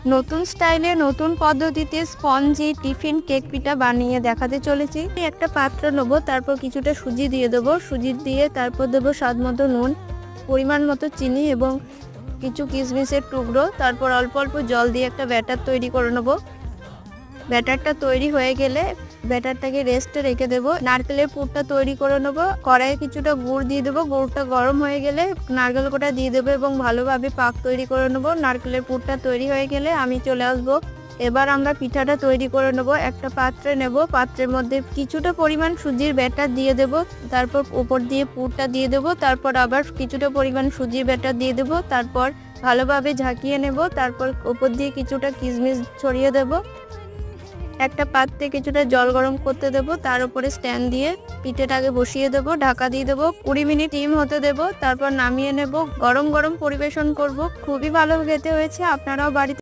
নতুন স্টাইলে নতুন পদ্ধতিতে স্পঞ্জি টিফিন কেক পিঠা বানিয়ে দেখাতে চলেছি। একটা পাত্র নেব, তারপর কিছুটা সুজি দিয়ে দেবো। সুজি দিয়ে তারপর দেবো স্বাদ মতো নুন, পরিমাণ মতো চিনি এবং কিছু কিশমিশের টুকরো। তারপর অল্প অল্প জল দিয়ে একটা ব্যাটার তৈরি করে নেব। ব্যাটারটা তৈরি হয়ে গেলে ব্যাটারটাকে রেস্টে রেখে দেবো। নারকেলের পুরটা তৈরি করে নেবো। কড়াইয়ে কিছুটা গুড় দিয়ে দেবো। গুড়টা গরম হয়ে গেলে নারকেল কোটা দিয়ে দেবো এবং ভালোভাবে পাক তৈরি করে নেবো। নারকেলের পুরটা তৈরি হয়ে গেলে আমি চলে আসবো। এবার আমরা পিঠাটা তৈরি করে নেবো। একটা পাত্রে নেব, পাত্রের মধ্যে কিছুটা পরিমাণ সুজির ব্যাটার দিয়ে দেব। তারপর উপর দিয়ে পুরটা দিয়ে দেবো। তারপর আবার কিছুটা পরিমাণ সুজির ব্যাটার দিয়ে দেবো। তারপর ভালোভাবে ঝাঁকিয়ে নেব। তারপর উপর দিয়ে কিছুটা কিশমিশ ছড়িয়ে দেবো। একটা পাত্রে কিছুটা জল গরম করতে দেবো। তার উপরে স্ট্যান্ড দিয়ে পিঠেটাকে বসিয়ে দেবো, ঢাকা দিয়ে দেবো। 20 মিনিট স্টিম হতে দেবো। তারপর নামিয়ে নেব। গরম গরম পরিবেশন করব। খুবই ভালো খেতে হয়েছে। আপনারাও বাড়িতে